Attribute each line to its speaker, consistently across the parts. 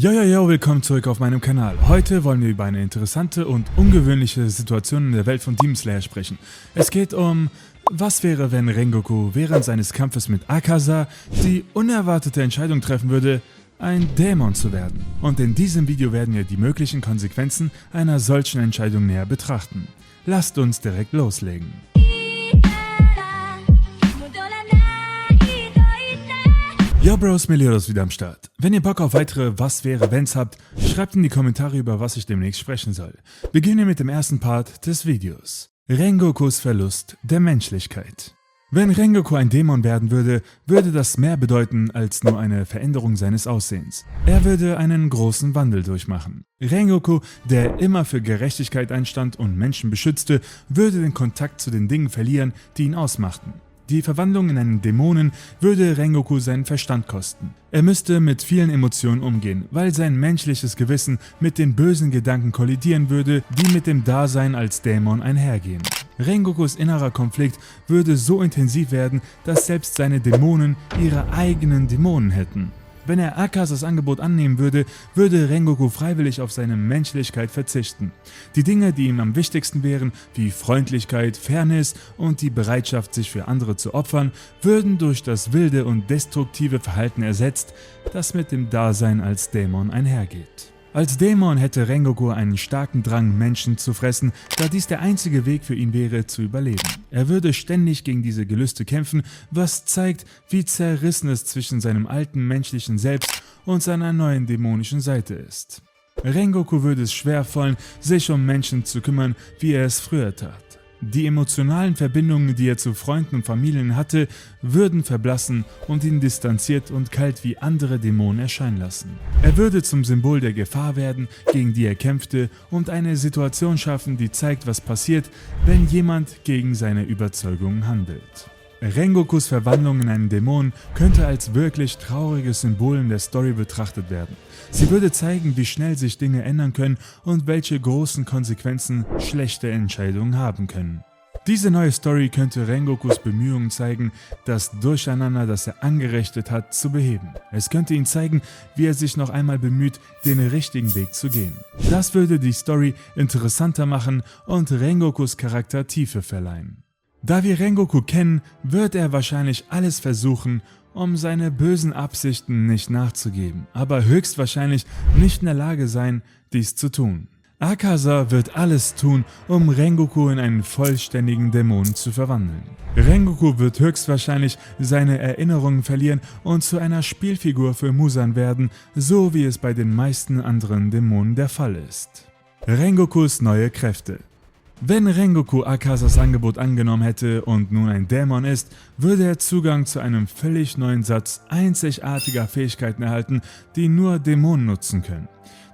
Speaker 1: Yo, willkommen zurück auf meinem Kanal. Heute wollen wir über eine interessante und ungewöhnliche Situation in der Welt von Demon Slayer sprechen. Es geht um, was wäre, wenn Rengoku während seines Kampfes mit Akaza die unerwartete Entscheidung treffen würde, ein Dämon zu werden. Und in diesem Video werden wir die möglichen Konsequenzen einer solchen Entscheidung näher betrachten. Lasst uns direkt loslegen. Yo Bros, Meliodas wieder am Start. Wenn ihr Bock auf weitere Was wäre wenns habt, schreibt in die Kommentare, über was ich demnächst sprechen soll. Beginnen wir mit dem ersten Part des Videos. Rengokus Verlust der Menschlichkeit. Wenn Rengoku ein Dämon werden würde, würde das mehr bedeuten als nur eine Veränderung seines Aussehens. Er würde einen großen Wandel durchmachen. Rengoku, der immer für Gerechtigkeit einstand und Menschen beschützte, würde den Kontakt zu den Dingen verlieren, die ihn ausmachten. Die Verwandlung in einen Dämonen würde Rengoku seinen Verstand kosten. Er müsste mit vielen Emotionen umgehen, weil sein menschliches Gewissen mit den bösen Gedanken kollidieren würde, die mit dem Dasein als Dämon einhergehen. Rengokus innerer Konflikt würde so intensiv werden, dass selbst seine Dämonen ihre eigenen Dämonen hätten. Wenn er Akazas Angebot annehmen würde, würde Rengoku freiwillig auf seine Menschlichkeit verzichten. Die Dinge, die ihm am wichtigsten wären, wie Freundlichkeit, Fairness und die Bereitschaft, sich für andere zu opfern, würden durch das wilde und destruktive Verhalten ersetzt, das mit dem Dasein als Dämon einhergeht. Als Dämon hätte Rengoku einen starken Drang, Menschen zu fressen, da dies der einzige Weg für ihn wäre, zu überleben. Er würde ständig gegen diese Gelüste kämpfen, was zeigt, wie zerrissen es zwischen seinem alten menschlichen Selbst und seiner neuen dämonischen Seite ist. Rengoku würde es schwer fallen, sich um Menschen zu kümmern, wie er es früher tat. Die emotionalen Verbindungen, die er zu Freunden und Familien hatte, würden verblassen und ihn distanziert und kalt wie andere Dämonen erscheinen lassen. Er würde zum Symbol der Gefahr werden, gegen die er kämpfte, und eine Situation schaffen, die zeigt, was passiert, wenn jemand gegen seine Überzeugungen handelt. Rengokus Verwandlung in einen Dämon könnte als wirklich trauriges Symbol in der Story betrachtet werden. Sie würde zeigen, wie schnell sich Dinge ändern können und welche großen Konsequenzen schlechte Entscheidungen haben können. Diese neue Story könnte Rengokus Bemühungen zeigen, das Durcheinander, das er angerichtet hat, zu beheben. Es könnte ihn zeigen, wie er sich noch einmal bemüht, den richtigen Weg zu gehen. Das würde die Story interessanter machen und Rengokus Charakter Tiefe verleihen. Da wir Rengoku kennen, wird er wahrscheinlich alles versuchen, um seine bösen Absichten nicht nachzugeben, aber höchstwahrscheinlich nicht in der Lage sein, dies zu tun. Akaza wird alles tun, um Rengoku in einen vollständigen Dämonen zu verwandeln. Rengoku wird höchstwahrscheinlich seine Erinnerungen verlieren und zu einer Spielfigur für Muzan werden, so wie es bei den meisten anderen Dämonen der Fall ist. Rengokus neue Kräfte. Wenn Rengoku Akazas Angebot angenommen hätte und nun ein Dämon ist, würde er Zugang zu einem völlig neuen Satz einzigartiger Fähigkeiten erhalten, die nur Dämonen nutzen können.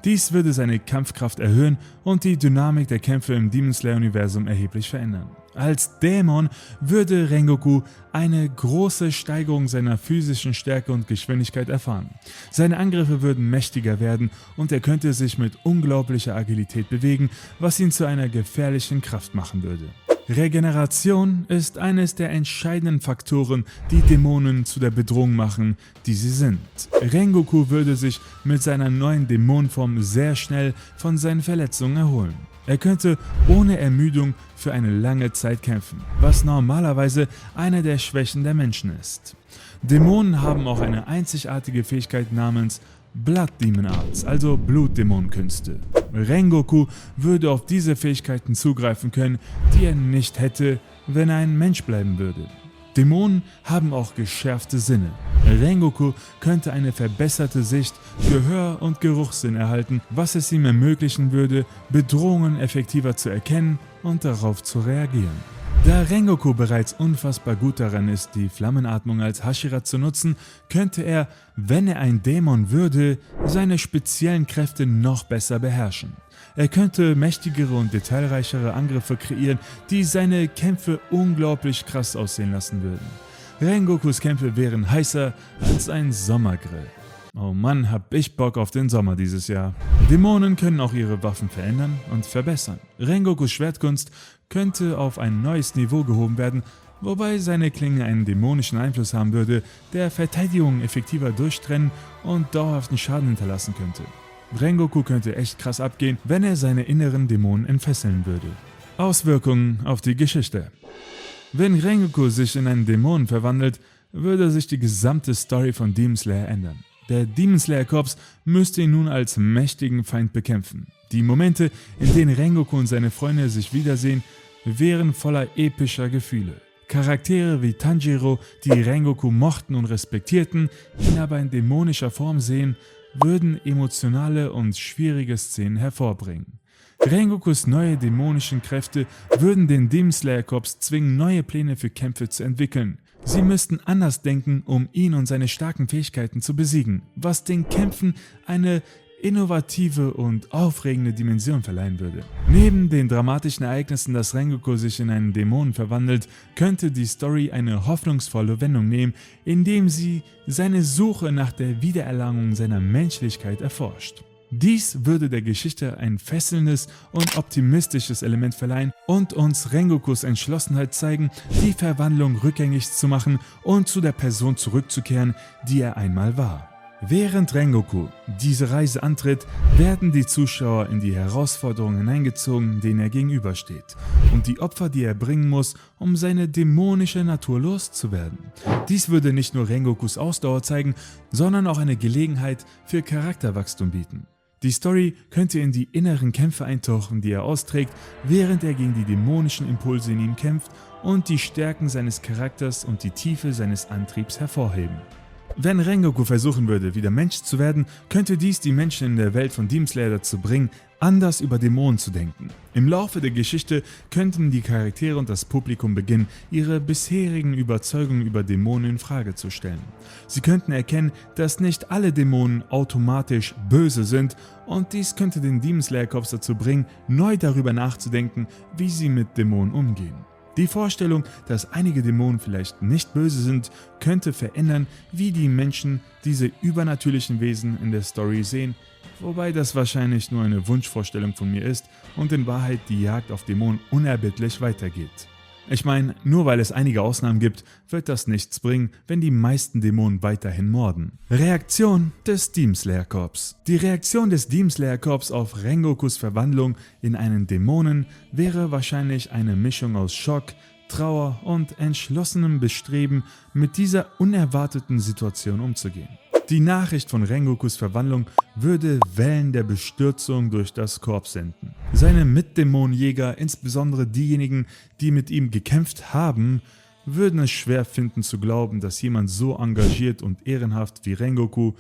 Speaker 1: Dies würde seine Kampfkraft erhöhen und die Dynamik der Kämpfe im Demon Slayer-Universum erheblich verändern. Als Dämon würde Rengoku eine große Steigerung seiner physischen Stärke und Geschwindigkeit erfahren. Seine Angriffe würden mächtiger werden und er könnte sich mit unglaublicher Agilität bewegen, was ihn zu einer gefährlichen Kraft machen würde. Regeneration ist eines der entscheidenden Faktoren, die Dämonen zu der Bedrohung machen, die sie sind. Rengoku würde sich mit seiner neuen Dämonenform sehr schnell von seinen Verletzungen erholen. Er könnte ohne Ermüdung für eine lange Zeit kämpfen, was normalerweise eine der Schwächen der Menschen ist. Dämonen haben auch eine einzigartige Fähigkeit namens Blood Demon Arts, also Blutdämonenkünste. Rengoku würde auf diese Fähigkeiten zugreifen können, die er nicht hätte, wenn er ein Mensch bleiben würde. Dämonen haben auch geschärfte Sinne. Rengoku könnte eine verbesserte Sicht, Gehör und Geruchssinn erhalten, was es ihm ermöglichen würde, Bedrohungen effektiver zu erkennen und darauf zu reagieren. Da Rengoku bereits unfassbar gut daran ist, die Flammenatmung als Hashira zu nutzen, könnte er, wenn er ein Dämon würde, seine speziellen Kräfte noch besser beherrschen. Er könnte mächtigere und detailreichere Angriffe kreieren, die seine Kämpfe unglaublich krass aussehen lassen würden. Rengokus Kämpfe wären heißer als ein Sommergrill. Oh Mann, hab ich Bock auf den Sommer dieses Jahr. Dämonen können auch ihre Waffen verändern und verbessern. Rengokus Schwertkunst könnte auf ein neues Niveau gehoben werden, wobei seine Klinge einen dämonischen Einfluss haben würde, der Verteidigungen effektiver durchtrennen und dauerhaften Schaden hinterlassen könnte. Rengoku könnte echt krass abgehen, wenn er seine inneren Dämonen entfesseln würde. Auswirkungen auf die Geschichte. Wenn Rengoku sich in einen Dämonen verwandelt, würde sich die gesamte Story von Demon Slayer ändern. Der Demon Slayer Korps müsste ihn nun als mächtigen Feind bekämpfen. Die Momente, in denen Rengoku und seine Freunde sich wiedersehen, wären voller epischer Gefühle. Charaktere wie Tanjiro, die Rengoku mochten und respektierten, ihn aber in dämonischer Form sehen, würden emotionale und schwierige Szenen hervorbringen. Rengokus neue dämonischen Kräfte würden den Demon Slayer Korps zwingen, neue Pläne für Kämpfe zu entwickeln. Sie müssten anders denken, um ihn und seine starken Fähigkeiten zu besiegen, was den Kämpfen eine innovative und aufregende Dimension verleihen würde. Neben den dramatischen Ereignissen, dass Rengoku sich in einen Dämonen verwandelt, könnte die Story eine hoffnungsvolle Wendung nehmen, indem sie seine Suche nach der Wiedererlangung seiner Menschlichkeit erforscht. Dies würde der Geschichte ein fesselndes und optimistisches Element verleihen und uns Rengokus Entschlossenheit zeigen, die Verwandlung rückgängig zu machen und zu der Person zurückzukehren, die er einmal war. Während Rengoku diese Reise antritt, werden die Zuschauer in die Herausforderungen hineingezogen, denen er gegenübersteht, und die Opfer, die er bringen muss, um seine dämonische Natur loszuwerden. Dies würde nicht nur Rengokus Ausdauer zeigen, sondern auch eine Gelegenheit für Charakterwachstum bieten. Die Story könnte in die inneren Kämpfe eintauchen, die er austrägt, während er gegen die dämonischen Impulse in ihm kämpft, und die Stärken seines Charakters und die Tiefe seines Antriebs hervorheben. Wenn Rengoku versuchen würde, wieder Mensch zu werden, könnte dies die Menschen in der Welt von Demon Slayer dazu bringen, anders über Dämonen zu denken. Im Laufe der Geschichte könnten die Charaktere und das Publikum beginnen, ihre bisherigen Überzeugungen über Dämonen in Frage zu stellen. Sie könnten erkennen, dass nicht alle Dämonen automatisch böse sind, und dies könnte den Demon Slayer Korps dazu bringen, neu darüber nachzudenken, wie sie mit Dämonen umgehen. Die Vorstellung, dass einige Dämonen vielleicht nicht böse sind, könnte verändern, wie die Menschen diese übernatürlichen Wesen in der Story sehen, wobei das wahrscheinlich nur eine Wunschvorstellung von mir ist und in Wahrheit die Jagd auf Dämonen unerbittlich weitergeht. Ich meine, nur weil es einige Ausnahmen gibt, wird das nichts bringen, wenn die meisten Dämonen weiterhin morden. Reaktion des Demon Slayer Korps. Die Reaktion des Demon Slayer Korps auf Rengokus Verwandlung in einen Dämonen wäre wahrscheinlich eine Mischung aus Schock, Trauer und entschlossenem Bestreben, mit dieser unerwarteten Situation umzugehen. Die Nachricht von Rengokus Verwandlung würde Wellen der Bestürzung durch das Korps senden. Seine Mitdämonenjäger, insbesondere diejenigen, die mit ihm gekämpft haben, würden es schwer finden zu glauben, dass jemand so engagiert und ehrenhaft wie Rengoku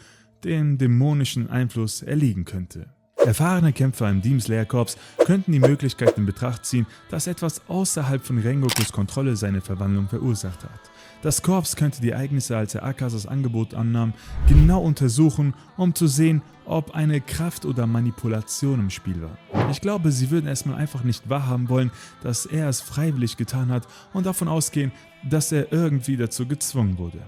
Speaker 1: dem dämonischen Einfluss erliegen könnte. Erfahrene Kämpfer im Demon Slayer Korps könnten die Möglichkeit in Betracht ziehen, dass etwas außerhalb von Rengokus Kontrolle seine Verwandlung verursacht hat. Das Korps könnte die Ereignisse, als er Akasas Angebot annahm, genau untersuchen, um zu sehen, ob eine Kraft oder Manipulation im Spiel war. Ich glaube, sie würden erstmal einfach nicht wahrhaben wollen, dass er es freiwillig getan hat und davon ausgehen, dass er irgendwie dazu gezwungen wurde.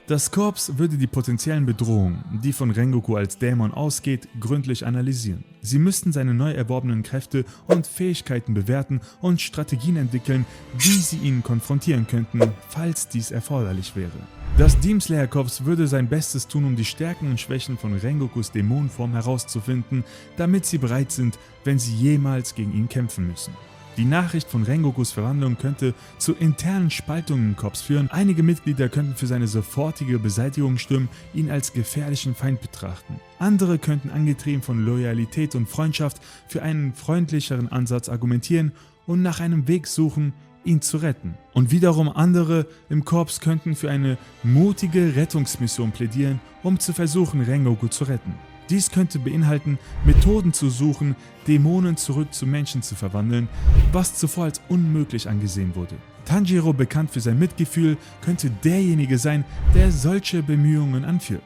Speaker 1: Das Korps würde die potenziellen Bedrohungen, die von Rengoku als Dämon ausgeht, gründlich analysieren. Sie müssten seine neu erworbenen Kräfte und Fähigkeiten bewerten und Strategien entwickeln, wie sie ihn konfrontieren könnten, falls dies erforderlich wäre. Das Demon Slayer Korps würde sein Bestes tun, um die Stärken und Schwächen von Rengokus Dämonenform herauszufinden, damit sie bereit sind, wenn sie jemals gegen ihn kämpfen müssen. Die Nachricht von Rengokus Verwandlung könnte zu internen Spaltungen im Korps führen. Einige Mitglieder könnten für seine sofortige Beseitigung stimmen, ihn als gefährlichen Feind betrachten. Andere könnten angetrieben von Loyalität und Freundschaft für einen freundlicheren Ansatz argumentieren und nach einem Weg suchen, ihn zu retten. Und wiederum andere im Korps könnten für eine mutige Rettungsmission plädieren, um zu versuchen, Rengoku zu retten. Dies könnte beinhalten, Methoden zu suchen, Dämonen zurück zu Menschen zu verwandeln, was zuvor als unmöglich angesehen wurde. Tanjiro, bekannt für sein Mitgefühl, könnte derjenige sein, der solche Bemühungen anführt.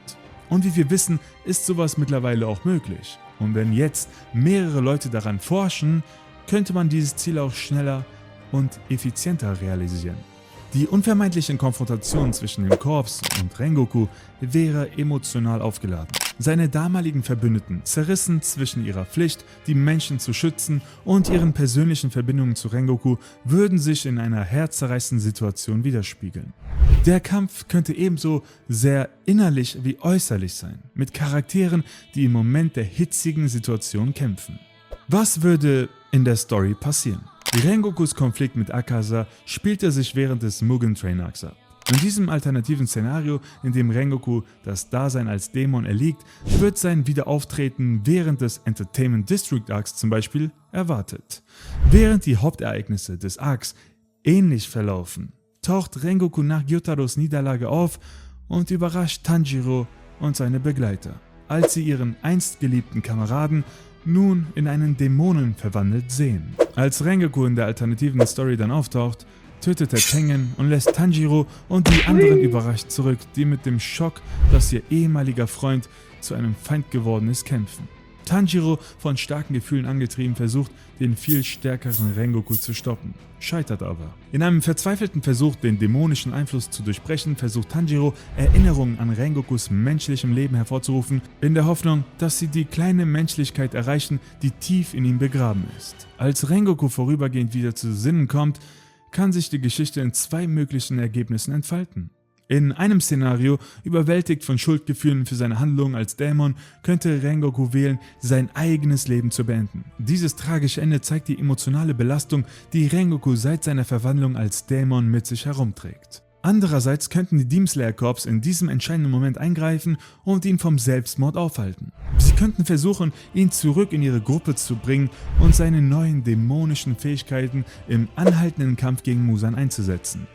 Speaker 1: Und wie wir wissen, ist sowas mittlerweile auch möglich. Und wenn jetzt mehrere Leute daran forschen, könnte man dieses Ziel auch schneller und effizienter realisieren. Die unvermeidliche Konfrontation zwischen dem Korps und Rengoku wäre emotional aufgeladen. Seine damaligen Verbündeten, zerrissen zwischen ihrer Pflicht, die Menschen zu schützen, und ihren persönlichen Verbindungen zu Rengoku, würden sich in einer herzzerreißenden Situation widerspiegeln. Der Kampf könnte ebenso sehr innerlich wie äußerlich sein, mit Charakteren, die im Moment der hitzigen Situation kämpfen. Was würde in der Story passieren? Rengokus Konflikt mit Akaza spielte sich während des Mugen Train Arcs ab. In diesem alternativen Szenario, in dem Rengoku das Dasein als Dämon erliegt, wird sein Wiederauftreten während des Entertainment District Arcs zum Beispiel erwartet. Während die Hauptereignisse des Arcs ähnlich verlaufen, taucht Rengoku nach Gyotaros Niederlage auf und überrascht Tanjiro und seine Begleiter, als sie ihren einst geliebten Kameraden nun in einen Dämonen verwandelt sehen. Als Rengoku in der alternativen Story dann auftaucht, tötet er Tengen und lässt Tanjiro und die anderen überrascht zurück, die mit dem Schock, dass ihr ehemaliger Freund zu einem Feind geworden ist, kämpfen. Tanjiro, von starken Gefühlen angetrieben, versucht, den viel stärkeren Rengoku zu stoppen, scheitert aber. In einem verzweifelten Versuch, den dämonischen Einfluss zu durchbrechen, versucht Tanjiro, Erinnerungen an Rengokus menschlichem Leben hervorzurufen, in der Hoffnung, dass sie die kleine Menschlichkeit erreichen, die tief in ihm begraben ist. Als Rengoku vorübergehend wieder zu Sinnen kommt, kann sich die Geschichte in zwei möglichen Ergebnissen entfalten. In einem Szenario, überwältigt von Schuldgefühlen für seine Handlungen als Dämon, könnte Rengoku wählen, sein eigenes Leben zu beenden. Dieses tragische Ende zeigt die emotionale Belastung, die Rengoku seit seiner Verwandlung als Dämon mit sich herumträgt. Andererseits könnten die Demon Slayer Corps in diesem entscheidenden Moment eingreifen und ihn vom Selbstmord aufhalten. Sie könnten versuchen, ihn zurück in ihre Gruppe zu bringen und seine neuen dämonischen Fähigkeiten im anhaltenden Kampf gegen Muzan einzusetzen.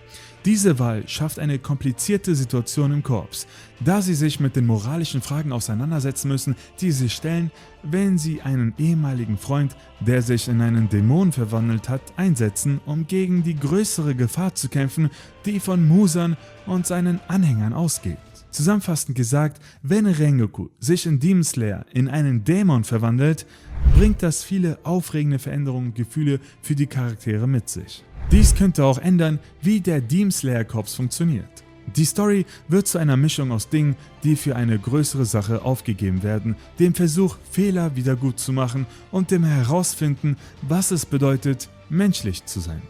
Speaker 1: Diese Wahl schafft eine komplizierte Situation im Korps, da sie sich mit den moralischen Fragen auseinandersetzen müssen, die sie stellen, wenn sie einen ehemaligen Freund, der sich in einen Dämon verwandelt hat, einsetzen, um gegen die größere Gefahr zu kämpfen, die von Muzan und seinen Anhängern ausgeht. Zusammenfassend gesagt, wenn Rengoku sich in Demon Slayer in einen Dämon verwandelt, bringt das viele aufregende Veränderungen und Gefühle für die Charaktere mit sich. Dies könnte auch ändern, wie der Demon Slayer Corps funktioniert. Die Story wird zu einer Mischung aus Dingen, die für eine größere Sache aufgegeben werden, dem Versuch, Fehler wieder gut zu machen und dem Herausfinden, was es bedeutet, menschlich zu sein.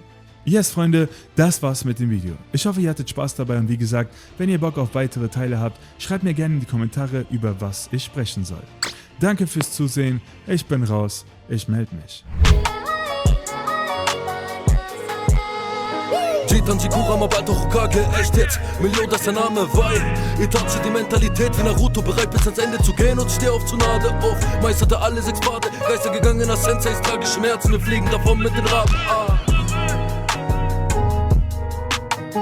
Speaker 1: Yes, Freunde, das war's mit dem Video. Ich hoffe, ihr hattet Spaß dabei und wie gesagt, wenn ihr Bock auf weitere Teile habt, schreibt mir gerne in die Kommentare, über was ich sprechen soll. Danke fürs Zusehen, ich bin raus, ich melde mich.
Speaker 2: Tanji Kurama, bald auch Hokage, echt jetzt, Million, das ist der Name, weil Itachi die Mentalität wie Naruto, bereit bis ans Ende zu gehen und steh auf Tsunade auf, meisterte alle 6 Pfade, Geister gegangener Senseis, tragische Schmerzen, wir fliegen davon mit den Raben.